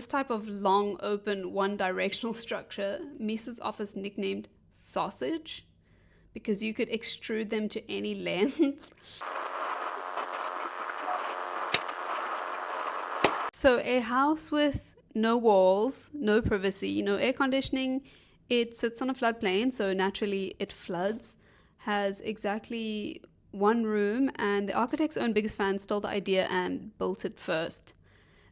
This type of long, open, one-directional structure, Mies's office nicknamed Sausage, because you could extrude them to any length. So a house with no walls, no privacy, no air conditioning, it sits on a floodplain, so naturally it floods, has exactly one room, and the architect's own biggest fan stole the idea and built it first.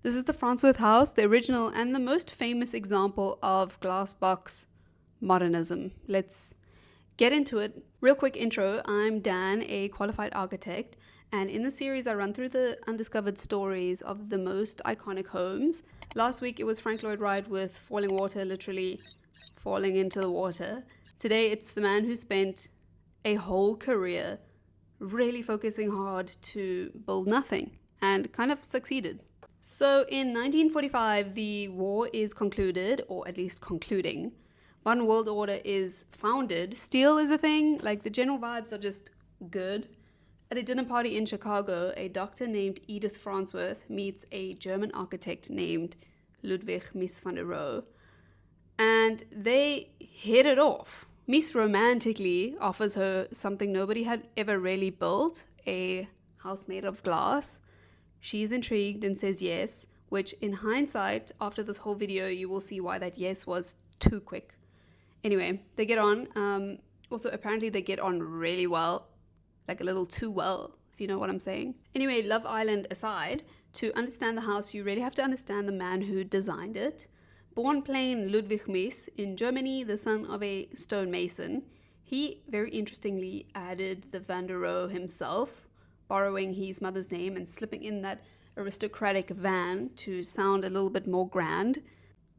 This is the Farnsworth House, the original and the most famous example of glass box modernism. Let's get into it. Real quick intro, I'm Dan, a qualified architect, and in the series I run through the undiscovered stories of the most iconic homes. Last week it was Frank Lloyd Wright with Falling Water, literally falling into the water. Today it's the man who spent a whole career really focusing hard to build nothing and kind of succeeded. So in 1945 the war is concluded, or at least concluding. Modern world order is founded. Steel is a thing, like the general vibes are just good. At a dinner party in Chicago, a doctor named Edith Farnsworth meets a German architect named Ludwig Mies van der Rohe, and they hit it off. Mies romantically offers her something nobody had ever really built, a house made of glass. She's intrigued and says yes, which in hindsight, after this whole video, you will see why that yes was too quick. Anyway, they get on. Also, apparently they get on really well. Like a little too well, if you know what I'm saying. Anyway, Love Island aside, to understand the house, you really have to understand the man who designed it. Born plain Ludwig Mies in Germany, the son of a stonemason, he very interestingly added the van der Rohe himself, borrowing his mother's name and slipping in that aristocratic van to sound a little bit more grand.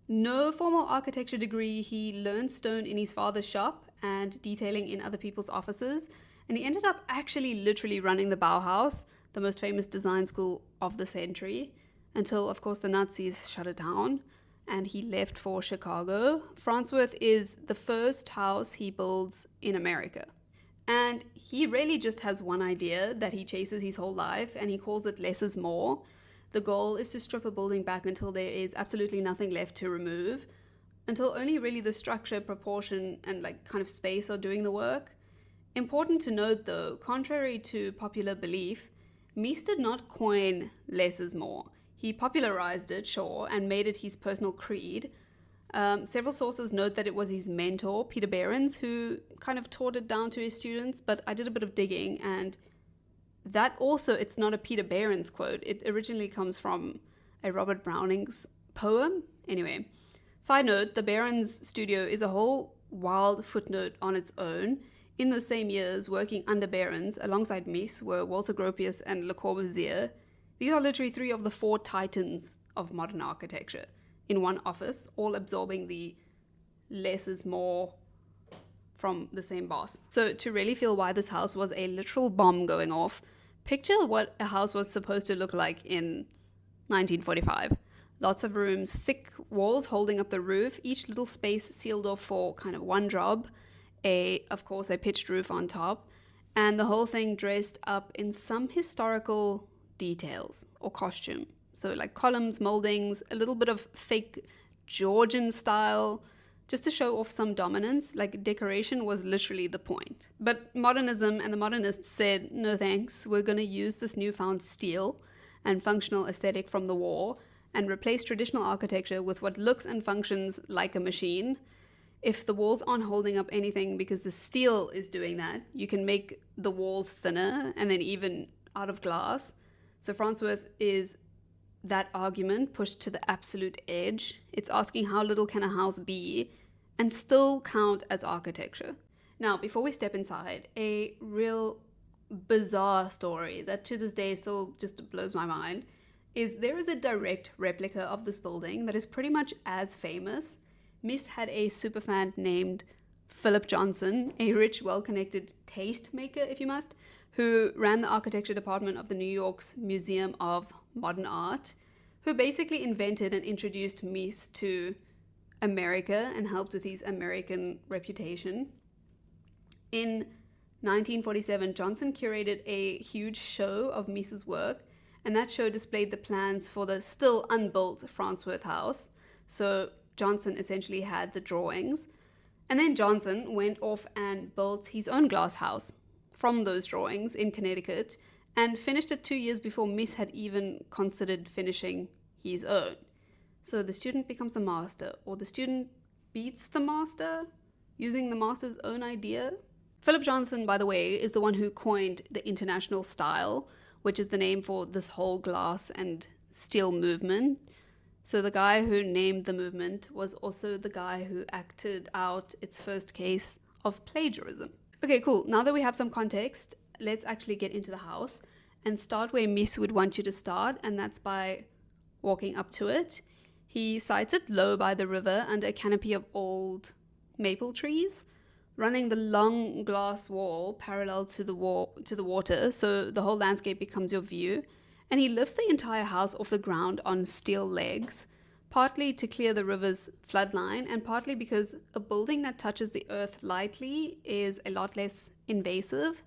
No formal architecture degree, he learned stone in his father's shop and detailing in other people's offices. And he ended up actually literally running the Bauhaus, the most famous design school of the century, until, of course, the Nazis shut it down and he left for Chicago. Farnsworth is the first house he builds in America. And he really just has one idea that he chases his whole life, and he calls it less is more. The goal is to strip a building back until there is absolutely nothing left to remove, until only really the structure, proportion, and like kind of space are doing the work. Important to note though, contrary to popular belief, Mies did not coin less is more. He popularized it, sure, and made it his personal creed. Several sources note that it was his mentor, Peter Behrens, who kind of taught it down to his students, but I did a bit of digging, and that also, it's not a Peter Behrens quote. It originally comes from a Robert Browning's poem. Anyway, side note, the Behrens studio is a whole wild footnote on its own. In those same years, working under Behrens, alongside Mies, were Walter Gropius and Le Corbusier. These are literally three of the four titans of modern architecture in one office, all absorbing the less is more from the same boss. So to really feel why this house was a literal bomb going off, picture what a house was supposed to look like in 1945. Lots of rooms, thick walls holding up the roof, each little space sealed off for kind of one job. Of course, a pitched roof on top, and the whole thing dressed up in some historical details or costume. So like columns, moldings, a little bit of fake Georgian style, just to show off some dominance. Like decoration was literally the point. But modernism and the modernists said, no thanks, we're going to use this newfound steel and functional aesthetic from the war and replace traditional architecture with what looks and functions like a machine. If the walls aren't holding up anything because the steel is doing that, you can make the walls thinner and then even out of glass. So Farnsworth is that argument pushed to the absolute edge. It's asking how little can a house be and still count as architecture. Now, before we step inside, a real bizarre story that to this day still just blows my mind is there is a direct replica of this building that is pretty much as famous. Mies had a superfan named Philip Johnson, a rich, well-connected taste maker, if you must, who ran the architecture department of the New York's Museum of Modern Art, who basically invented and introduced Mies to America and helped with his American reputation. In 1947, Johnson curated a huge show of Mies's work and that show displayed the plans for the still unbuilt Farnsworth House. So Johnson essentially had the drawings, and then Johnson went off and built his own glass house from those drawings in Connecticut and finished it 2 years before Mies had even considered finishing his own. So the student becomes the master, or the student beats the master using the master's own idea. Philip Johnson, by the way, is the one who coined the international style, which is the name for this whole glass and steel movement. So the guy who named the movement was also the guy who acted out its first case of plagiarism. Okay, cool. Now that we have some context, let's actually get into the house and start where Mies would want you to start, and that's by walking up to it. He sites it low by the river under a canopy of old maple trees, running the long glass wall parallel to the water, so the whole landscape becomes your view. And he lifts the entire house off the ground on steel legs, partly to clear the river's floodline, and partly because a building that touches the earth lightly is a lot less invasive.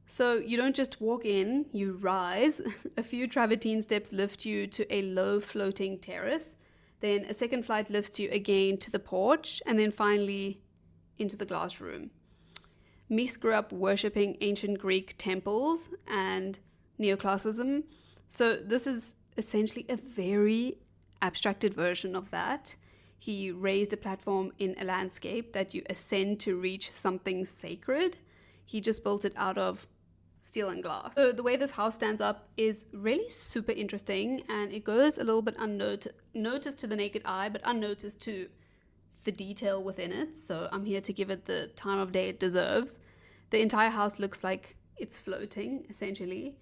So you don't just walk in, you rise. A few travertine steps lift you to a low floating terrace. Then a second flight lifts you again to the porch, and then finally into the glass room. Mies grew up worshipping ancient Greek temples and neoclassicism. So this is essentially a very abstracted version of that. He raised a platform in a landscape that you ascend to reach something sacred. He just built it out of steel and glass. So the way this house stands up is really super interesting, and it goes a little bit unnoticed to the naked eye, but unnoticed to the detail within it. So I'm here to give it the time of day it deserves. The entire house looks like it's floating, essentially.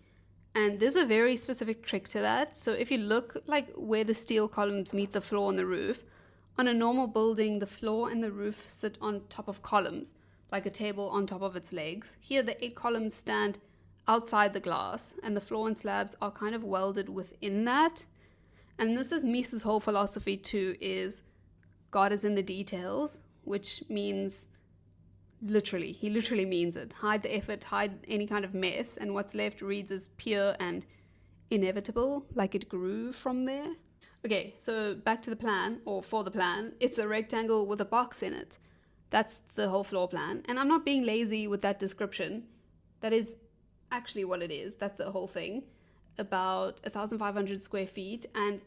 And there's a very specific trick to that. So if you look like where the steel columns meet the floor and the roof, on a normal building, the floor and the roof sit on top of columns, like a table on top of its legs. Here, the 8 columns stand outside the glass, and the floor and slabs are kind of welded within that. And this is Mies's whole philosophy too, is God is in the details, which means he literally means it. Hide the effort, hide any kind of mess, and what's left reads as pure and inevitable, like it grew from there. Okay, so back to the plan, or for the plan. It's a rectangle with a box in it. That's the whole floor plan. And I'm not being lazy with that description. That is actually what it is. That's the whole thing. About 1,500 square feet, and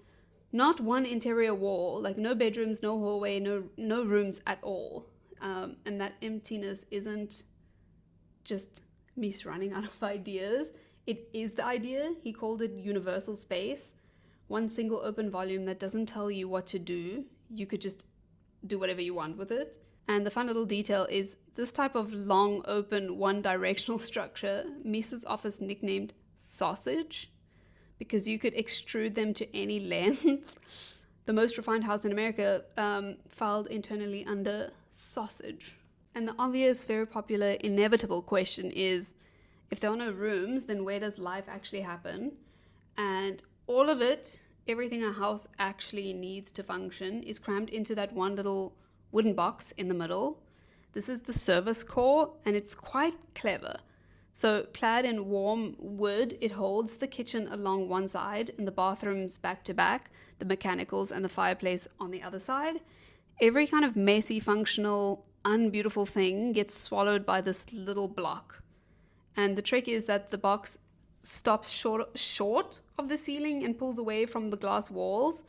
not one interior wall, like no bedrooms, no hallway, no rooms at all. And that emptiness isn't just Mies running out of ideas. It is the idea. He called it universal space. One single open volume that doesn't tell you what to do. You could just do whatever you want with it. And the fun little detail is this type of long, open, one-directional structure, Mies's office nicknamed Sausage, because you could extrude them to any length. The most refined house in America filed internally under Sausage. And the obvious, very popular, inevitable question is, if there are no rooms, then where does life actually happen? And all of it, everything a house actually needs to function, is crammed into that one little wooden box in the middle. This is the service core, and it's quite clever. So clad in warm wood, it holds the kitchen along one side and the bathrooms back to back, the mechanicals and the fireplace on the other side. Every kind of messy, functional, unbeautiful thing gets swallowed by this little block. And the trick is that the box stops short of the ceiling and pulls away from the glass walls.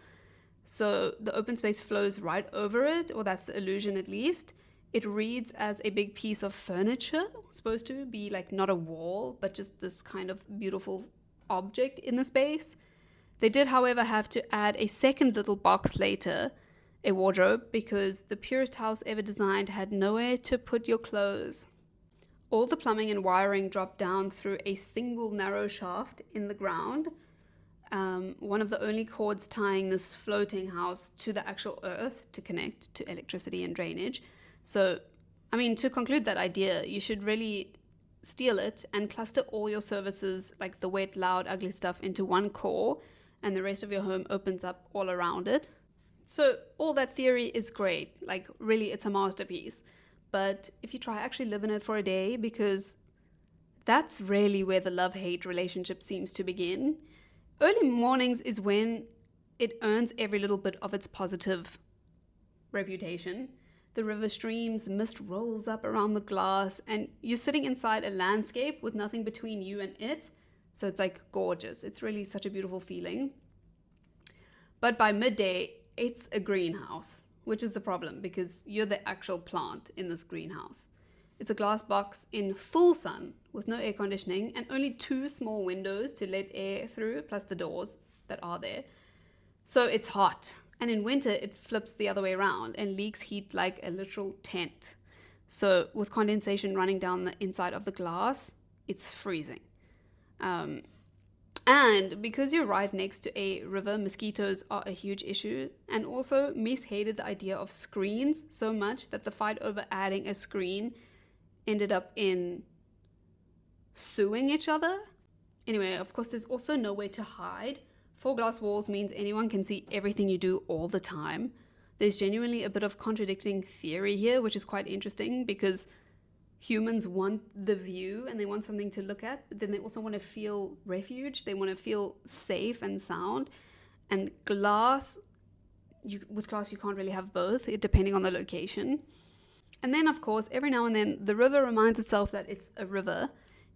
So the open space flows right over it, or that's the illusion at least. It reads as a big piece of furniture, supposed to be like not a wall, but just this kind of beautiful object in the space. They did, however, have to add a second little box later, a wardrobe, because the purest house ever designed had nowhere to put your clothes. All the plumbing and wiring dropped down through a single narrow shaft in the ground. One of the only cords tying this floating house to the actual earth to connect to electricity and drainage. So, to conclude that idea, you should really steal it and cluster all your services, like the wet, loud, ugly stuff, into one core, and the rest of your home opens up all around it. So all that theory is great, like really it's a masterpiece. But if you try actually live in it for a day, because that's really where the love-hate relationship seems to begin. Early mornings is when it earns every little bit of its positive reputation. The river streams, mist rolls up around the glass, and you're sitting inside a landscape with nothing between you and it. So it's like gorgeous. It's really such a beautiful feeling. But by midday, it's a greenhouse, which is a problem because you're the actual plant in this greenhouse. It's a glass box in full sun with no air conditioning and only 2 small windows to let air through, plus the doors that are there. So it's hot. And in winter, it flips the other way around and leaks heat like a literal tent. So with condensation running down the inside of the glass, it's freezing. And because you're right next to a river, mosquitoes are a huge issue. And also, Mies hated the idea of screens so much that the fight over adding a screen ended up in suing each other. Anyway, of course, there's also nowhere to hide. 4 glass walls means anyone can see everything you do all the time. There's genuinely a bit of contradicting theory here, which is quite interesting because humans want the view and they want something to look at, but then they also want to feel refuge. They want to feel safe and sound. And with glass, you can't really have both, depending on the location. And then, of course, every now and then, the river reminds itself that it's a river.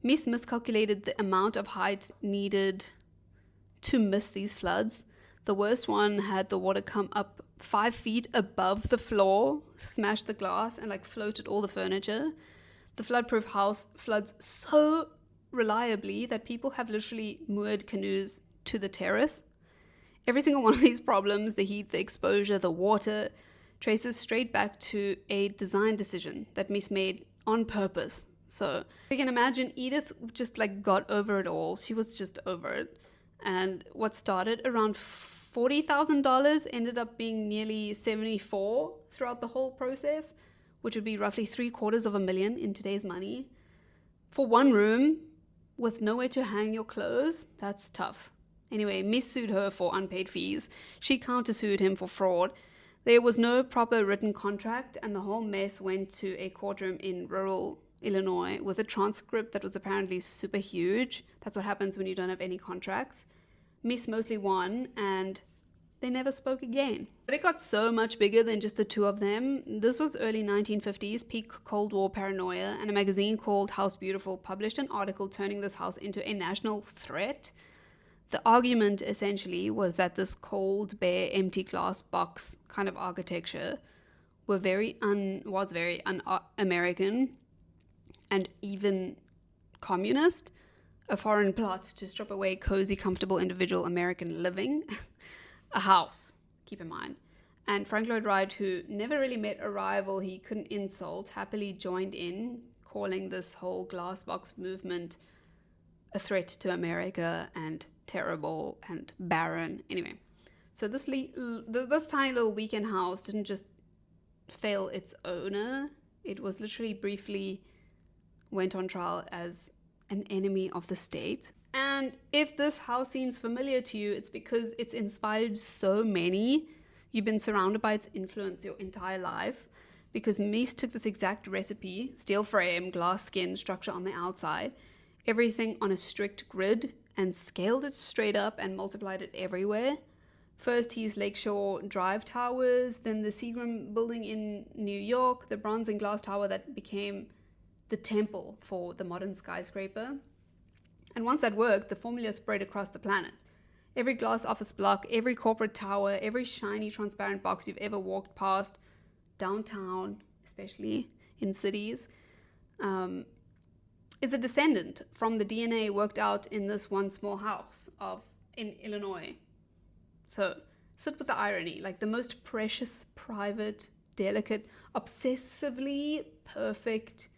Mies miscalculated the amount of height needed to miss these floods. The worst one had the water come up 5 feet above the floor, smashed the glass, and floated all the furniture. The flood-proof house floods so reliably that people have literally moored canoes to the terrace. Every single one of these problems, the heat, the exposure, the water, traces straight back to a design decision that Mies made on purpose. So you can imagine Edith just got over it all. She was just over it. And what started around $40,000 ended up being nearly 74 throughout the whole process, which would be roughly $750,000 in today's money. For one room with nowhere to hang your clothes, that's tough. Anyway, Mies sued her for unpaid fees. She countersued him for fraud. There was no proper written contract, and the whole mess went to a courtroom in rural Illinois with a transcript that was apparently super huge. That's what happens when you don't have any contracts. Mies mostly won, and they never spoke again. But it got so much bigger than just the two of them. This was early 1950s, peak Cold War paranoia, and a magazine called House Beautiful published an article turning this house into a national threat. The argument essentially was that this cold, bare, empty glass box kind of architecture was very un-American and even communist, a foreign plot to strip away cozy, comfortable, individual American living. A house, keep in mind. And Frank Lloyd Wright, who never really met a rival he couldn't insult, happily joined in, calling this whole glass box movement a threat to America and terrible and barren. Anyway, so this tiny little weekend house didn't just fail its owner. It was literally briefly went on trial as an enemy of the state. And if this house seems familiar to you, it's because it's inspired so many. You've been surrounded by its influence your entire life, because Mies took this exact recipe, steel frame, glass skin, structure on the outside, everything on a strict grid, and scaled it straight up and multiplied it everywhere. First, his Lakeshore Drive towers, then the Seagram building in New York, the bronze and glass tower that became the temple for the modern skyscraper. And once that worked, the formula spread across the planet. Every glass office block, every corporate tower, every shiny transparent box you've ever walked past, downtown, especially in cities, is a descendant from the DNA worked out in this one small house in Illinois. So sit with the irony, the most precious, private, delicate, obsessively perfect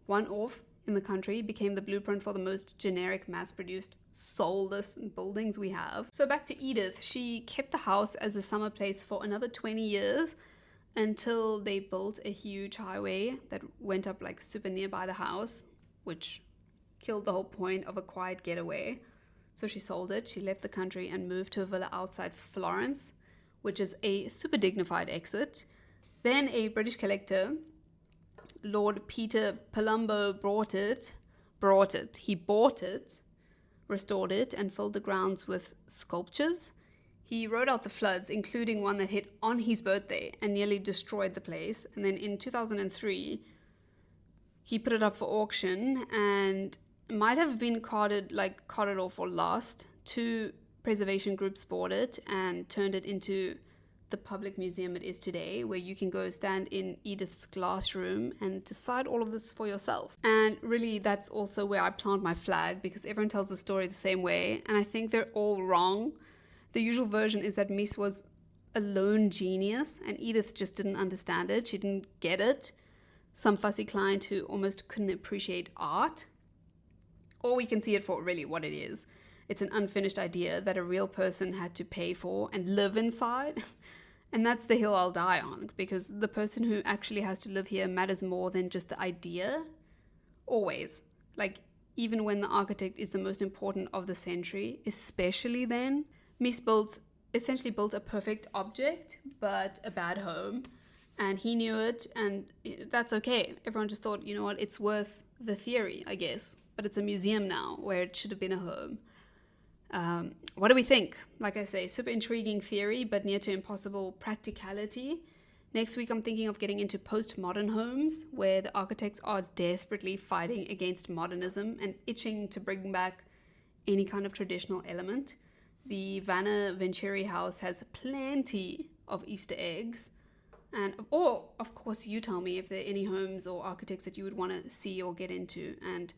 one-off in the country became the blueprint for the most generic, mass-produced, soulless buildings we have. So back to Edith. She kept the house as a summer place for another 20 years until they built a huge highway that went up super nearby the house, which killed the whole point of a quiet getaway. So she sold it, she left the country and moved to a villa outside Florence, which is a super dignified exit. Then a British collector, Lord Peter Palumbo, bought it, restored it and filled the grounds with sculptures. He wrote out the floods, including one that hit on his birthday and nearly destroyed the place. And then in 2003, he put it up for auction and might have been carted off or lost. Two preservation groups bought it and turned it into the public museum it is today, where you can go stand in Edith's glass room and decide all of this for yourself. And really, that's also where I plant my flag, because everyone tells the story the same way, and I think they're all wrong. The usual version is that Mies was a lone genius and Edith just didn't understand it. She didn't get it. Some fussy client who almost couldn't appreciate art. Or we can see it for really what it is. It's an unfinished idea that a real person had to pay for and live inside. And that's the hill I'll die on, because the person who actually has to live here matters more than just the idea. Always. Even when the architect is the most important of the century, especially then. Mies essentially built a perfect object, but a bad home. And he knew it, and that's okay. Everyone just thought, you know what, it's worth the theory, I guess. But it's a museum now, where it should have been a home. What do we think? Like I say, super intriguing theory, but near to impossible practicality. Next week, I'm thinking of getting into postmodern homes, where the architects are desperately fighting against modernism and itching to bring back any kind of traditional element. The Vanna Venturi house has plenty of Easter eggs. Or, of course, you tell me if there are any homes or architects that you would want to see or get into. And